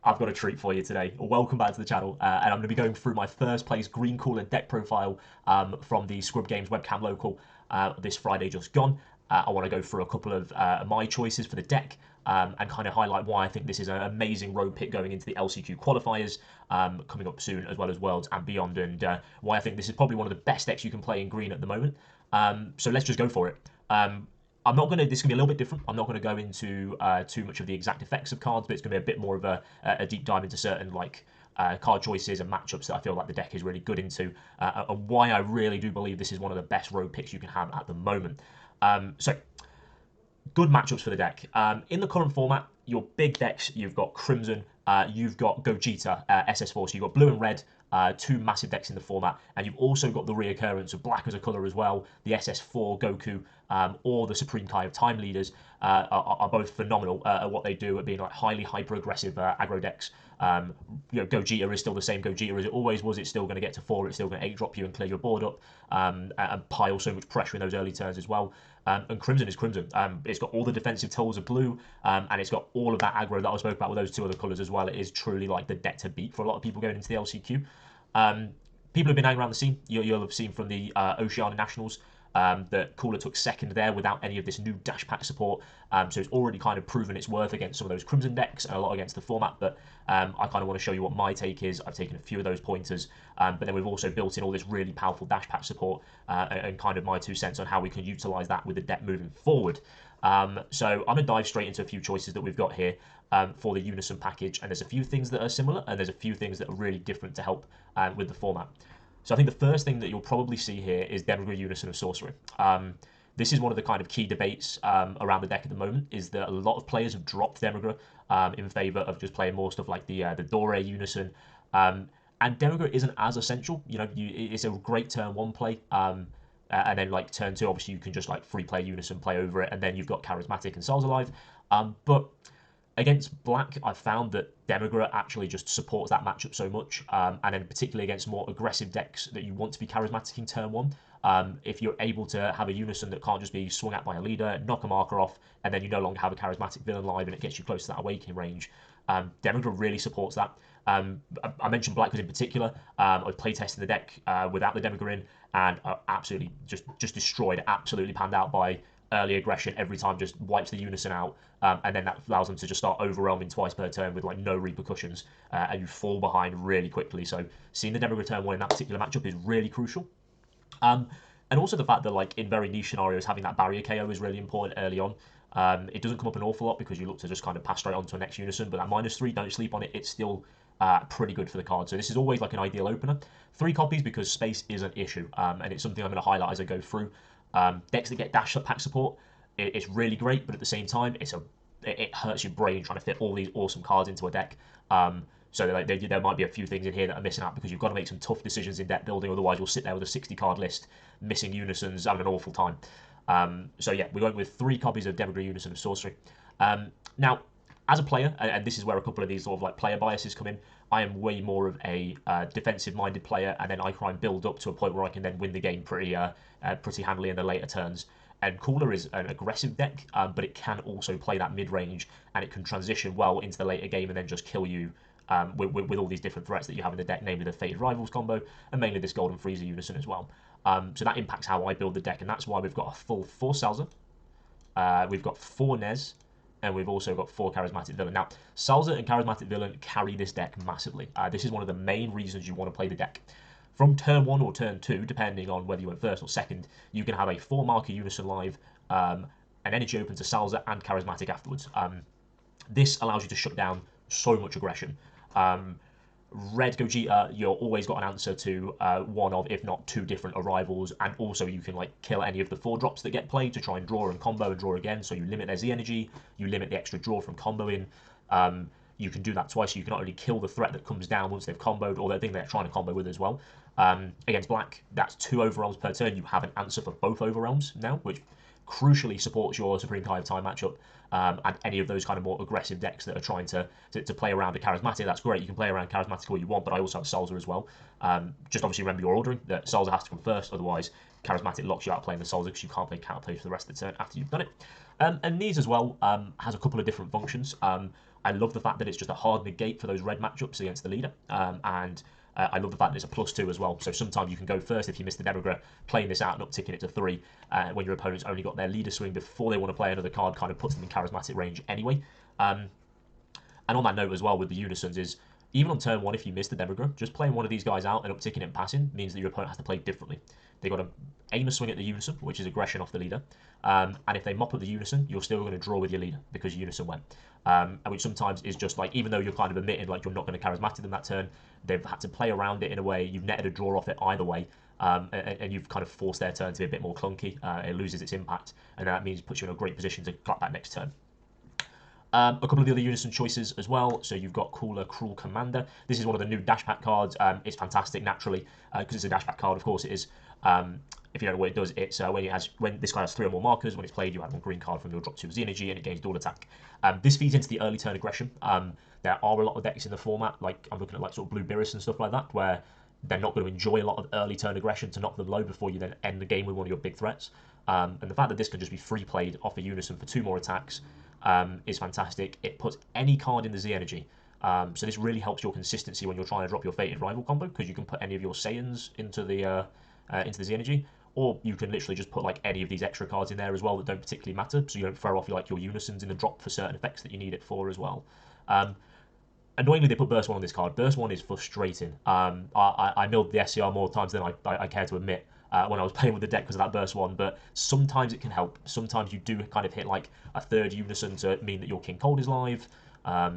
I've got a treat for you today. Welcome back to the channel, and I'm going to be going through my first place Green Cooler deck profile from the Scrub Games webcam local this Friday just gone. I want to go through a couple of my choices for the deck and kind of highlight why I think this is an amazing road pick going into the LCQ qualifiers coming up soon, as well as Worlds and beyond, and why I think this is probably one of the best decks you can play in green at the moment. So let's just go for it. I'm not going to, this is going to be a little bit different. I'm not going to go into too much of the exact effects of cards, but it's going to be a bit more of a deep dive into certain card choices and matchups that I feel like the deck is really good into, and why I really do believe this is one of the best road picks you can have at the moment. So, good matchups for the deck. In the current format, your big decks, you've got Crimson, you've got Gogeta, SS4, so you've got blue and red, two massive decks in the format, and you've also got the reoccurrence of black as a colour as well. The SS4 Goku or the Supreme Kai of Time Leaders are both phenomenal at what they do, at being like highly hyper-aggressive aggro decks. Gogeta is still the same Gogeta as it always was. It's still going to get to 4, it's still going to 8-drop you and clear your board up, and pile so much pressure in those early turns as well. And Crimson is Crimson. It's got all the defensive tools of blue, and it's got all of that aggro that I spoke about with those two other colours as well. It is truly like the deck to beat for a lot of people going into the LCQ. People have been hanging around the scene. You'll have seen from the Oceania Nationals that Cooler took second there without any of this new dash pack support. So it's already kind of proven its worth against some of those Crimson decks and a lot against the format. But I kind of want to show you what my take is. I've taken a few of those pointers, but then we've also built in all this really powerful dash pack support and kind of my 2 cents on how we can utilize that with the deck moving forward. So I'm going to dive straight into a few choices that we've got here for the Unison package, and there's a few things that are similar and there's a few things that are really different to help with the format. So I think the first thing that you'll probably see here is Demagogue Unison of Sorcery. This is one of the kind of key debates around the deck at the moment, is that a lot of players have dropped Demagogue in favour of just playing more stuff like the Dore Unison. And Demagogue isn't as essential. It's a great turn 1 play. And then like turn 2, obviously you can just like free play Unison, play over it, and then you've got Charismatic and Souls Alive. But against black, I've found that Demagogue actually just supports that matchup so much, and then particularly against more aggressive decks that you want to be charismatic in turn 1. If you're able to have a Unison that can't just be swung at by a leader, knock a marker off, and then you no longer have a charismatic villain live and it gets you close to that awakening range, Demagogue really supports that. I mentioned black because in particular, I was playtesting the deck without the Demagogue in, and absolutely just destroyed, absolutely panned out by early aggression every time, just wipes the Unison out, and then that allows them to just start overwhelming twice per turn with like no repercussions, and you fall behind really quickly. So seeing the Demagogue turn 1 in that particular matchup is really crucial. And also the fact that like in very niche scenarios, having that barrier KO is really important early on. It doesn't come up an awful lot because you look to just kind of pass straight on to a next Unison, but that -3, don't sleep on it, it's still pretty good for the card. So this is always like an ideal opener. 3 copies because space is an issue, and it's something I'm going to highlight as I go through. Decks that get dash pack support, it's really great, but at the same time, it hurts your brain trying to fit all these awesome cards into a deck. So like, there might be a few things in here that are missing out because you've got to make some tough decisions in deck building. Otherwise, you'll sit there with a 60-card list, missing Unisons, having an awful time. So yeah, we went with 3 copies of Demagogue Unison of Sorcery. Now, as a player, and this is where a couple of these sort of like player biases come in, I am way more of a defensive-minded player, and then I try and build up to a point where I can then win the game pretty handily in the later turns. And Cooler is an aggressive deck, but it can also play that mid-range, and it can transition well into the later game and then just kill you with all these different threats that you have in the deck, namely the Fated Rivals combo, and mainly this Golden Freezer Unison as well. So that impacts how I build the deck, and that's why we've got a full 4 Salza, we've got 4 Nez, and we've also got 4 Charismatic Villain. Now, Salza and Charismatic Villain carry this deck massively. This is one of the main reasons you want to play the deck. From turn 1 or turn 2, depending on whether you went first or second, you can have a 4-marker Unison live, an energy open to Salza and Charismatic afterwards. This allows you to shut down so much aggression. Red Gogeta, you're always got an answer to one of, if not 2 different arrivals, and also you can like kill any of the 4 drops that get played to try and draw and combo and draw again. So you limit their Z energy, you limit the extra draw from comboing. You can do that twice. So you can not only kill the threat that comes down once they've comboed, or the thing they're trying to combo with as well. Against black, that's 2 overwhelms per turn. You have an answer for both overwhelms now, which crucially supports your Supreme Kai of Time matchup, and any of those kind of more aggressive decks that are trying to play around a Charismatic. That's great. You can play around Charismatic all you want, but I also have Salza as well. Just obviously remember your ordering, that Salza has to come first, otherwise Charismatic locks you out playing the Salza because you can't play counterplay for the rest of the turn after you've done it. And these as well has a couple of different functions. I love the fact that it's just a hard negate for those red matchups against the leader, and I love the fact that it's a +2 as well. So sometimes you can go first if you miss the Demigra, playing this out and upticking it to 3 when your opponent's only got their leader swing before they want to play another card, kind of puts them in charismatic range anyway. And on that note as well with the Unisons is, even on turn 1, if you miss the Demigra, just playing one of these guys out and upticking it and passing means that your opponent has to play differently. They've got to aim a swing at the Unison, which is aggression off the leader. And if they mop up the Unison, you're still going to draw with your leader because Unison went. And which sometimes is just like, even though you're kind of admitting like you're not going to charismatic them that turn, they've had to play around it in a way, you've netted a draw off it either way. And you've kind of forced their turn to be a bit more clunky. It loses its impact, and that means it puts you in a great position to clap that next turn. A couple of the other Unison choices as well. So you've got Cooler Cruel Commander. This is one of the new dash pack cards. It's fantastic naturally because it's a dash pack card. Of course it is. If you don't know what it does, it's when this guy has 3 or more markers. When it's played, you add 1 green card from your drop 2 Z energy, and it gains dual attack. This feeds into the early turn aggression. There are a lot of decks in the format, like I'm looking at like sort of Blue Beerus and stuff like that, where they're not going to enjoy a lot of early turn aggression to knock them low before you then end the game with one of your big threats. And the fact that this can just be free played off a Unison for 2 more attacks is fantastic. It puts any card in the Z energy. So this really helps your consistency when you're trying to drop your Fated Rival combo, because you can put any of your Saiyans into the Z energy, or you can literally just put like any of these extra cards in there as well that don't particularly matter, so you don't throw off your Unisons in the drop for certain effects that you need it for as well. Annoyingly, they put Burst 1 on this card. Burst 1 is frustrating. I milled the SCR more times than I care to admit when I was playing with the deck because of that Burst 1, but sometimes it can help. Sometimes you do kind of hit like a 3rd Unison to mean that your King Cold is live.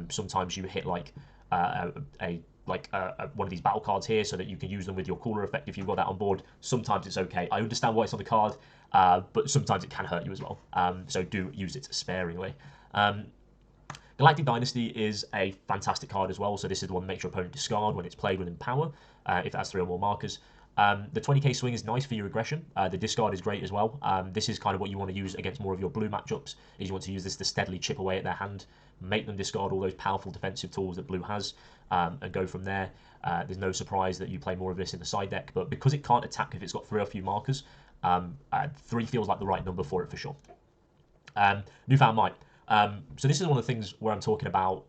Sometimes you hit like one of these battle cards here so that you can use them with your Cooler effect if you've got that on board. Sometimes it's okay. I understand why it's on the card, but sometimes it can hurt you as well. So do use it sparingly. Galactic Dynasty is a fantastic card as well. So this is the one that makes your opponent discard when it's played within power, if it has 3 or more markers. The 20k swing is nice for your aggression. The discard is great as well. This is kind of what you want to use against more of your blue matchups, is you want to use this to steadily chip away at their hand, make them discard all those powerful defensive tools that blue has, and go from there. There's no surprise that you play more of this in the side deck, but because it can't attack if it's got 3 or few markers, 3 feels like the right number for it for sure. Newfound Might. So this is one of the things where I'm talking about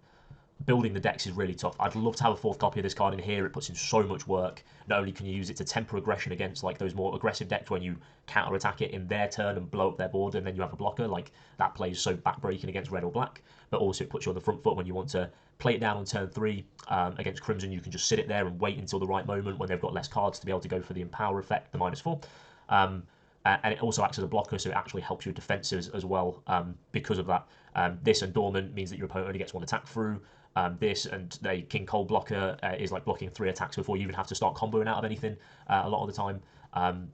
building the decks is really tough. I'd love to have a 4th copy of this card in here. It puts in so much work. Not only can you use it to temper aggression against like those more aggressive decks when you counter attack it in their turn and blow up their board, and then you have a blocker, like that plays so backbreaking against red or black, but also it puts you on the front foot when you want to play it down on turn 3 against Crimson. You can just sit it there and wait until the right moment when they've got less cards to be able to go for the Empower effect, the -4. And it also acts as a blocker, so it actually helps your defenses as well because of that. This and Dormant means that your opponent only gets 1 attack through. This and the King Cold blocker is like blocking 3 attacks before you even have to start comboing out of anything a lot of the time.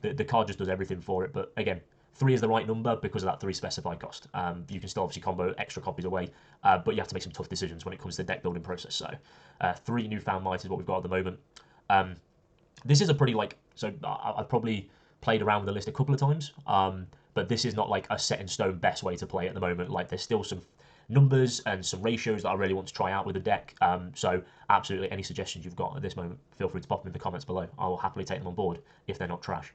The card just does everything for it, but again, 3 is the right number because of that 3 specified cost. You can still obviously combo extra copies away, but you have to make some tough decisions when it comes to the deck building process. So 3 Newfound Might is what we've got at the moment. This is a pretty so I've probably played around with the list a couple of times, but this is not like a set in stone best way to play at the moment. Like there's still some numbers and some ratios that I really want to try out with the deck. So absolutely any suggestions you've got at this moment, feel free to pop them in the comments below. I will happily take them on board if they're not trash.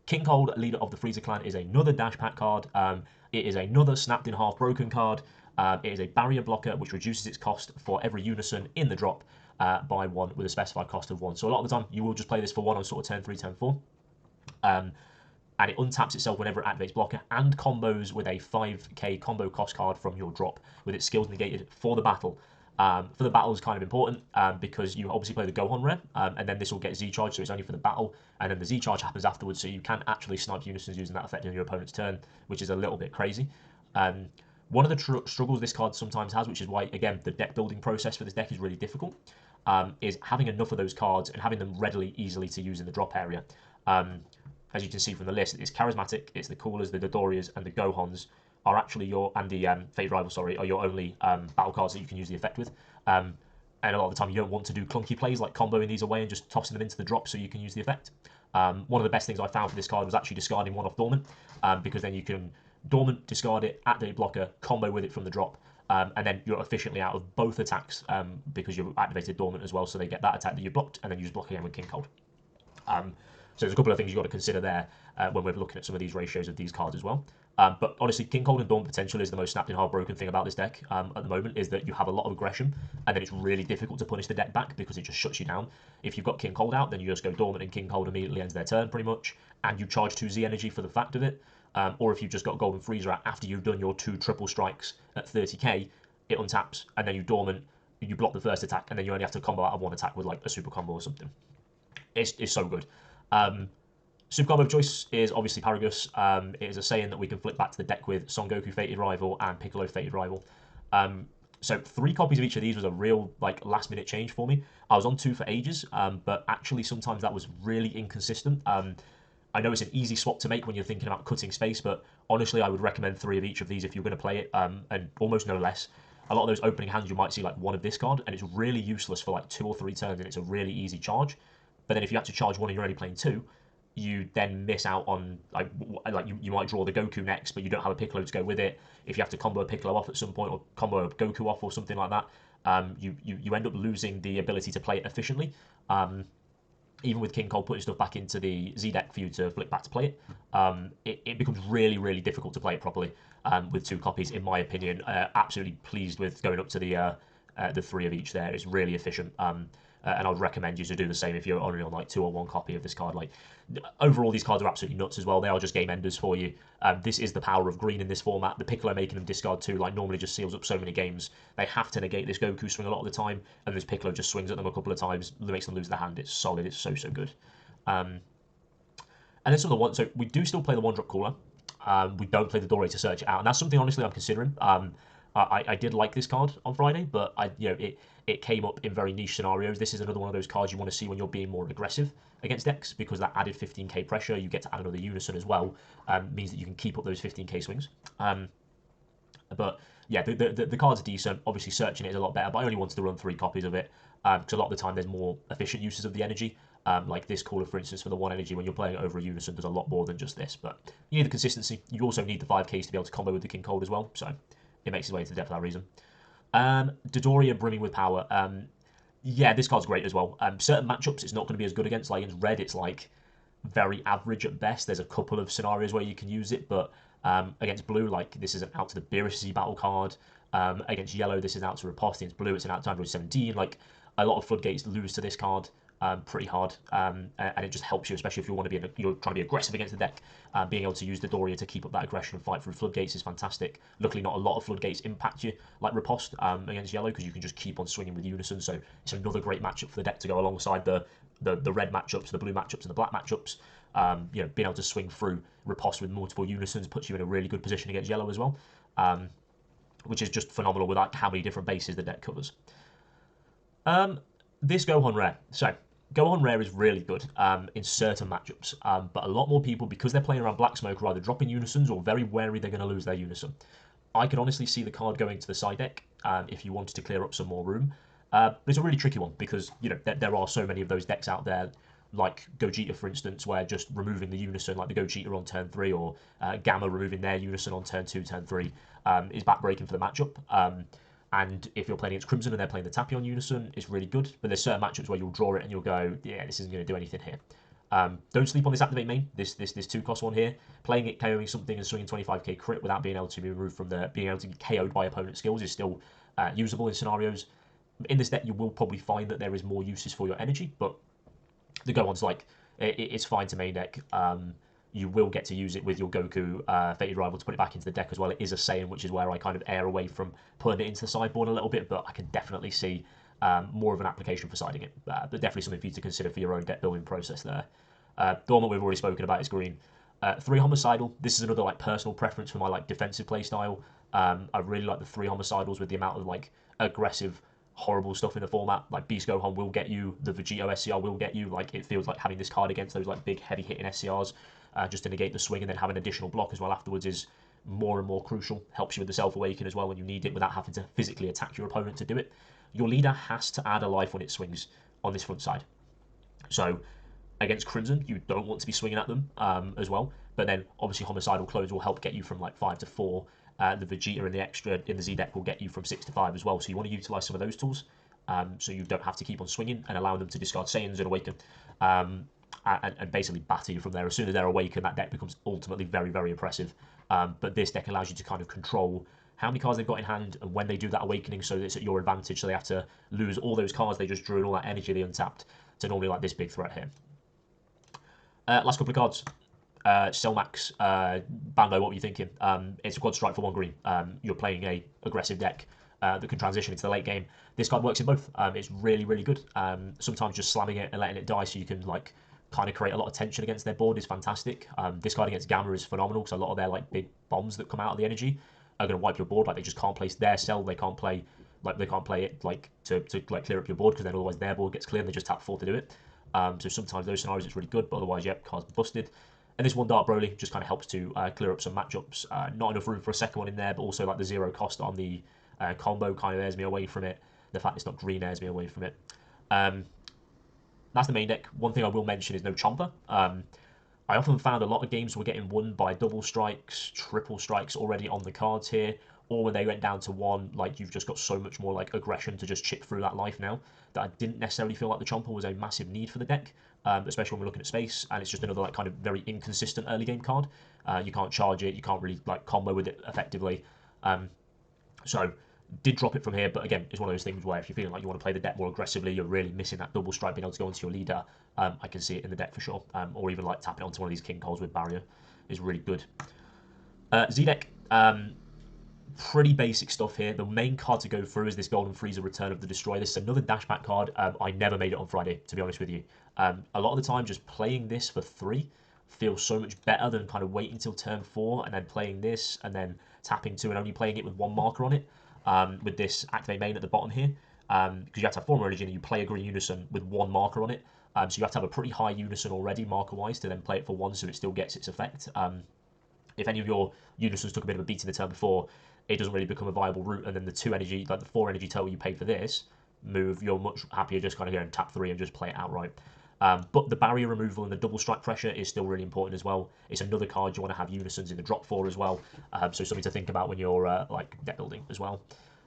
King Cold, Leader of the Freezer Clan, is another dash pack card. It is another snapped in half broken card. It is a barrier blocker which reduces its cost for every Unison in the drop by 1 with a specified cost of 1. So a lot of the time you will just play this for 1 on sort of turn 3, turn 4. And it untaps itself whenever it activates blocker and combos with a 5k combo cost card from your drop with its skills negated for the battle. For the battle is kind of important because you obviously play the Gohan rare, and then this will get Z charge, so it's only for the battle, and then the Z charge happens afterwards, so you can actually snipe Unisons using that effect on your opponent's turn, which is a little bit crazy. One of the struggles this card sometimes has, which is why, again, the deck building process for this deck is really difficult, is having enough of those cards and having them readily, easily to use in the drop area. As you can see from the list, it's Charismatic, it's the Coolers, the Dodorias, and the Gohans are actually and the Fate Rival, sorry, are your only battle cards that you can use the effect with. And a lot of the time you don't want to do clunky plays like comboing these away and just tossing them into the drop so you can use the effect. One of the best things I found for this card was actually discarding 1 off Dormant, because then you can Dormant, discard it, activate blocker, combo with it from the drop, and then you're efficiently out of both attacks because you've activated Dormant as well, so they get that attack that you blocked, and then use block again with King Cold. So there's a couple of things you've got to consider there when we're looking at some of these ratios of these cards as well. But honestly, King Cold and Dawn Potential is the most snapped in heartbroken thing about this deck at the moment, is that you have a lot of aggression, and then it's really difficult to punish the deck back because it just shuts you down. If you've got King Cold out, then you just go Dormant, and King Cold immediately ends their turn pretty much, and you charge 2 Z energy for the fact of it. Or if you've just got Golden Freezer out after you've done your 2 triple strikes at 30k, it untaps, and then you Dormant, you block the first attack, and then you only have to combo out of 1 attack with like a super combo or something. It's so good. Super combo of choice is obviously Paragus. It is a saying that we can flip back to the deck with Son Goku Fated Rival and Piccolo Fated Rival. So 3 copies of each of these was a real like last minute change for me. I was on 2 for ages, but actually sometimes that was really inconsistent. I know it's an easy swap to make when you're thinking about cutting space, but honestly I would recommend 3 of each of these if you're going to play it, and almost no less. A lot of those opening hands you might see like 1 of this card, and it's really useless for like 2 or 3 turns, and it's a really easy charge. But then if you have to charge 1 and you're only playing 2, you then miss out on like you might draw the Goku next, but you don't have a Piccolo to go with it. If you have to combo a Piccolo off at some point, or combo a Goku off or something like that, you end up losing the ability to play it efficiently. Even with King Cold putting stuff back into the Z deck for you to flip back to play it, it becomes really, really difficult to play it properly with 2 copies, in my opinion. Absolutely pleased with going up to the 3 of each there. It's really efficient. And I would recommend you to do the same if you're only on like 2 or 1 copy of this card. Like overall, these cards are absolutely nuts as well. They are just game enders for you. This is the power of green in this format. The Piccolo making them discard 2 like normally just seals up so many games. They have to negate this Goku swing a lot of the time, and this Piccolo just swings at them a couple of times, makes them lose their hand. It's solid. It's so good. And then some of the ones. So we do still play the 1-drop cooler. We don't play the Dory to search it out, and that's something honestly I'm considering. I did like this card on Friday, but it came up in very niche scenarios. This is another one of those cards you want to see when you're being more aggressive against decks, because that added 15k pressure, you get to add another Unison as well, means that you can keep up those 15k swings. But yeah, the card's decent. Obviously, searching it is a lot better, but I only wanted to run 3 copies of it, because a lot of the time there's more efficient uses of the energy. Like this cooler, for instance, for the 1 energy, when you're playing it over a Unison, does a lot more than just this. But you need the consistency. You also need the 5ks to be able to combo with the King Cold as well, so it makes its way to the deck for that reason. Dodoria brimming with power. Yeah, this card's great as well. Certain matchups it's not going to be as good against. Like against red, it's like very average at best. There's a couple of scenarios where you can use it, but against blue, like this is an out to the Beerus battle card. Against yellow, this is an out to Riposte. Against blue, it's an out to Android 17. Like a lot of floodgates lose to this card pretty hard, and it just helps you, especially if you want to be you're trying to be aggressive against the deck. Being able to use the Doria to keep up that aggression and fight through floodgates is fantastic. Luckily, not a lot of floodgates impact you like Riposte against yellow, because you can just keep on swinging with Unison. So it's another great matchup for the deck to go alongside the red matchups, the blue matchups, and the black matchups. Being able to swing through Riposte with multiple Unisons puts you in a really good position against yellow as well, which is just phenomenal with like how many different bases the deck covers. This Gohan Rare. So Gohan Rare is really good in certain matchups, but a lot more people, because they're playing around Black Smoke, are either dropping Unisons or very wary they're going to lose their Unison. I could honestly see the card going to the side deck if you wanted to clear up some more room. But it's a really tricky one, because there are so many of those decks out there, like Gogeta, for instance, where just removing the Unison, like the Gogeta on turn 3, or Gamma removing their Unison on turn 2, turn 3, is backbreaking for the matchup. And if you're playing against Crimson and they're playing the Tapion Unison, it's really good. But there's certain matchups where you'll draw it and you'll go, yeah, this isn't going to do anything here. Don't sleep on this Activate main, this 2-cost one here. Playing it, KOing something and swinging 25k crit without being able to be removed from being able to get KO'd by opponent skills is still usable in scenarios. In this deck, you will probably find that there is more uses for your energy, but the Gohan's like, it's fine to main deck. You will get to use it with your Goku Fated Rival to put it back into the deck as well. It is a Saiyan, which is where I kind of err away from putting it into the sideboard a little bit, but I can definitely see more of an application for siding it. But definitely something for you to consider for your own deck building process there. The one that we've already spoken about is green. 3 Homicidal. This is another like personal preference for my like defensive play style. I really like the 3 Homicidals with the amount of like aggressive, horrible stuff in the format. Like Beast Gohan will get you, the Vegito SCR will get you. Like it feels like having this card against those like big heavy hitting SCRs. Just to negate the swing, and then having additional block as well afterwards is more and more crucial. Helps you with the self-awaken as well when you need it without having to physically attack your opponent to do it. Your leader has to add a life when it swings on this front side. So against Crimson, you don't want to be swinging at them as well. But then obviously Homicidal clones will help get you from like 5 to 4. The Vegeta and the extra in the Z deck will get you from 6 to 5 as well. So you want to utilize some of those tools so you don't have to keep on swinging and allowing them to discard Saiyans and awaken. And basically batter you from there. As soon as they're awakened, that deck becomes ultimately very, very oppressive. But this deck allows you to kind of control how many cards they've got in hand and when they do that awakening, so that it's at your advantage. So they have to lose all those cards they just drew and all that energy they untapped to normally like this big threat here. Last couple of cards. Selmax, Bando, what were you thinking? It's a quad strike for 1 green. You're playing a aggressive deck that can transition into the late game. This card works in both. It's really, really good. Sometimes just slamming it and letting it die so you can like kind of create a lot of tension against their board is fantastic. This card against Gamma is phenomenal because a lot of their like big bombs that come out of the energy are going to wipe your board. Like they just can't place their cell. They can't play it like to like clear up your board because then otherwise their board gets cleared and they just tap 4 to do it. So sometimes those scenarios it's really good, but otherwise, yep, cards busted. And this one Dark Broly just kind of helps to clear up some matchups. Not enough room for a second one in there, but also like the 0 cost on the combo kind of airs me away from it. The fact it's not green airs me away from it. That's the main deck. One thing I will mention is no Chomper. I often found a lot of games were getting won by double strikes, triple strikes already on the cards here, or when they went down to 1, like you've just got so much more like aggression to just chip through that life now that I didn't necessarily feel like the Chomper was a massive need for the deck, especially when we're looking at space, and it's just another like kind of very inconsistent early game card. You can't charge it, you can't really like combo with it effectively. So did drop it from here, but again, it's one of those things where if you're feeling like you want to play the deck more aggressively, you're really missing that double strike being able to go into your leader. I can see it in the deck for sure, or even like tapping onto one of these King Coles with barrier is really good. Z deck, pretty basic stuff here. The main card to go through is this Golden Freezer Return of the Destroyer. This is another dashback card. I never made it on Friday, to be honest with you. A lot of the time, just playing this for 3 feels so much better than kind of waiting till turn 4 and then playing this and then tapping 2 and only playing it with 1 marker on it. With this activate main at the bottom here, because you have to have 4 more energy and you play a green Unison with 1 marker on it. So you have to have a pretty high Unison already marker-wise to then play it for 1 so it still gets its effect. If any of your Unisons took a bit of a beat in the turn before, it doesn't really become a viable route, and then the 2 energy, like the 4 energy total you pay for this move, you're much happier just kind of going tap 3 and just play it outright. But the barrier removal and the double strike pressure is still really important as well. It's another card you want to have Unisons in the drop for as well, so something to think about when you're like deck building as well.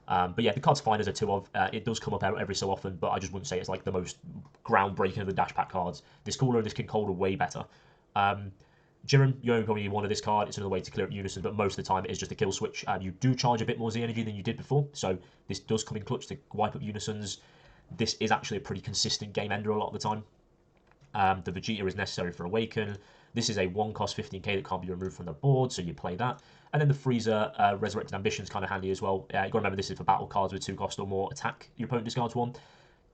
But yeah, the card's fine as a 2 of. It does come up every so often, but I just wouldn't say it's like the most groundbreaking of the dash pack cards. This Cooler and this King Cold are way better. Jiren, you only probably one of this card. It's another way to clear up Unison, but most of the time it is just a kill switch. You do charge a bit more Z energy than you did before, so this does come in clutch to wipe up Unisons. This is actually a pretty consistent game ender a lot of the time. The Vegeta is necessary for Awaken. This is a 1 cost 15k that can't be removed from the board, so you play that. And then the Freezer Resurrected Ambition is kind of handy as well. You got to remember this is for battle cards with 2 cost or more. Attack, your opponent discards 1.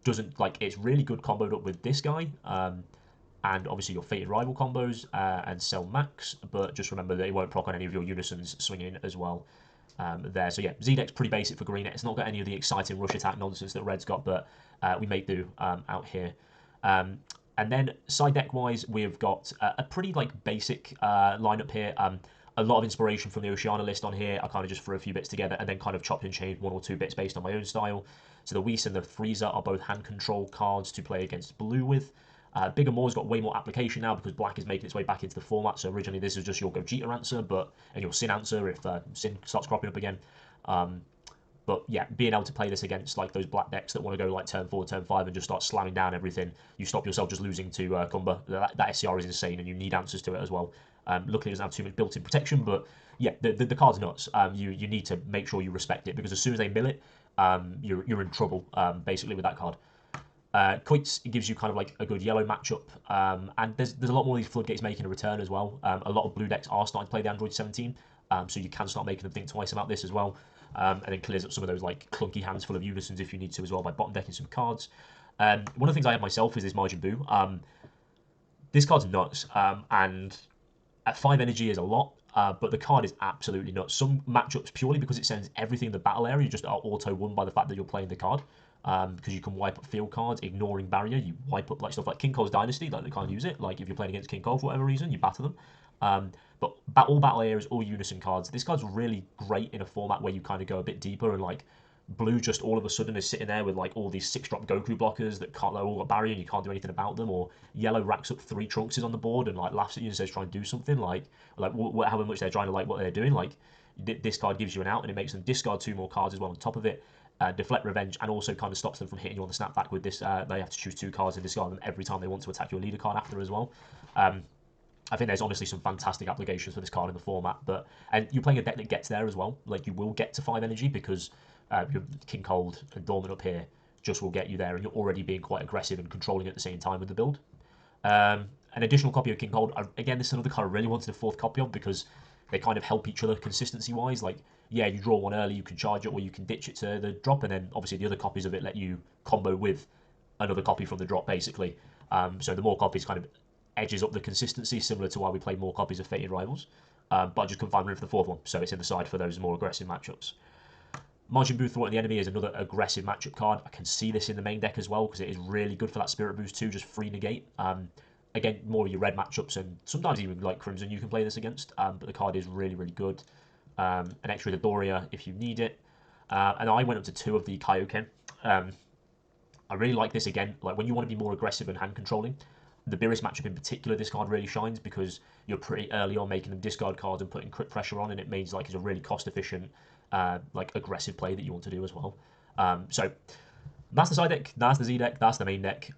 Doesn't like it's really good comboed up with this guy. And obviously your Fated Rival combos and Cell Max, but just remember that it won't proc on any of your Unisons swinging as well there. So yeah, Z-Deck's pretty basic for green. It's not got any of the exciting rush attack nonsense that Red's got, but we make do out here. And then side deck wise, we've got a pretty like basic lineup here. A lot of inspiration from the Oceania list on here. I kind of just threw a few bits together and then kind of chopped and changed 1 or 2 bits based on my own style. So the Whis and the Freezer are both hand control cards to play against blue with. Bigger More's got way more application now because black is making its way back into the format. So originally this was just your Gogeta answer, and your Sin answer if Sin starts cropping up again. But yeah, being able to play this against like those black decks that want to go like turn 4, turn 5 and just start slamming down everything, you stop yourself just losing to Kumba. That SCR is insane and you need answers to it as well. Luckily it doesn't have too much built-in protection, but yeah, the card's nuts. You need to make sure you respect it because as soon as they mill it, you're in trouble basically with that card. Quoits, it gives you kind of like a good yellow matchup, and there's a lot more of these floodgates making a return as well. A lot of blue decks are starting to play the Android 17, so you can start making them think twice about this as well, and then clears up some of those like clunky hands full of Unisons if you need to as well by bottom decking some cards. One of the things I have myself is this Majin Buu. This card's nuts, and at 5 energy is a lot, but the card is absolutely nuts. Some matchups, purely because it sends everything in the battle area, just are auto-won by the fact that you're playing the card. Because you can wipe up field cards, ignoring barrier. You wipe up like stuff like King Cole's Dynasty, like they can't use it. Like if you're playing against King Cole for whatever reason, you batter them. But all battle areas, all Unison cards. This card's really great in a format where you kind of go a bit deeper and like blue just all of a sudden is sitting there with like all these 6-drop Goku blockers that can't all got barrier and you can't do anything about them, or yellow racks up 3 Trunkses on the board and like laughs at you and says try and do something like however much they're trying to like what they're doing. Like this card gives you an out and it makes them discard 2 more cards as well on top of it. Deflect Revenge, and also kind of stops them from hitting you on the snapback with this. They have to choose 2 cards and discard them every time they want to attack your leader card after as well. I think there's honestly some fantastic applications for this card in the format, and you're playing a deck that gets there as well. Like, you will get to 5 energy because your King Cold and Dormant up here just will get you there, and you're already being quite aggressive and controlling at the same time with the build. An additional copy of King Cold, again, this is another card I really wanted a 4th copy of because they kind of help each other consistency-wise. Like, yeah, you draw one early, you can charge it, or you can ditch it to the drop, and then obviously the other copies of it let you combo with another copy from the drop, basically. So the more copies kind of edges up the consistency, similar to why we play more copies of Fated Rivals. But I just couldn't find room for the 4th one, so it's in the side for those more aggressive matchups. Margin Booth thwarting the enemy is another aggressive matchup card. I can see this in the main deck as well because it is really good for that Spirit Boost too, just free negate. Again, more of your red matchups and sometimes even like Crimson you can play this against, but the card is really, really good. An extra Dodoria if you need it. And I went up to 2 of the Kaioken. I really like this again, like when you want to be more aggressive and hand controlling. The Beerus matchup in particular, this card really shines because you're pretty early on making them discard cards and putting crit pressure on, and it means like it's a really cost efficient, like aggressive play that you want to do as well. So that's the side deck, that's the Z deck, that's the main deck.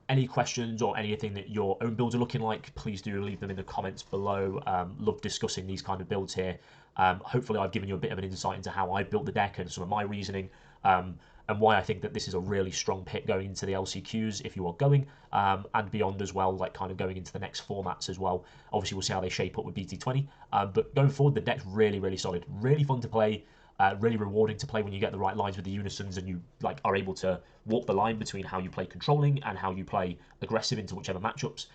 Any questions or anything that your own builds are looking like, please do leave them in the comments below. Love discussing these kind of builds here. Hopefully I've given you a bit of an insight into how I built the deck and some of my reasoning, and why I think that this is a really strong pick going into the LCQs if you are going, and beyond as well, like kind of going into the next formats as well. Obviously, we'll see how they shape up with BT20, but going forward, the deck's really, really solid, really fun to play, really rewarding to play when you get the right lines with the Unisons and you like are able to walk the line between how you play controlling and how you play aggressive into whichever matchups.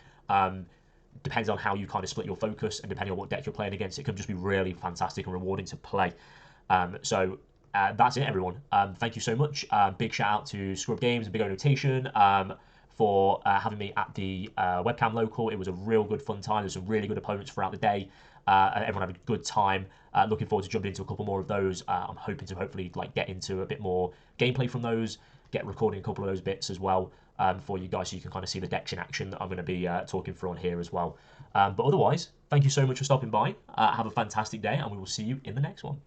Depends on how you kind of split your focus, and depending on what deck you're playing against, it can just be really fantastic and rewarding to play. So that's it, everyone. Thank you so much. Big shout out to Scrub Games and Big O Notation for having me at the webcam local. It was a real good fun time. There's some really good opponents throughout the day. Everyone had a good time. Looking forward to jumping into a couple more of those. I'm hoping to hopefully like get into a bit more gameplay from those, get recording a couple of those bits as well for you guys so you can kind of see the decks in action that I'm going to be talking through on here as well. But otherwise, thank you so much for stopping by. Have a fantastic day, and we will see you in the next one.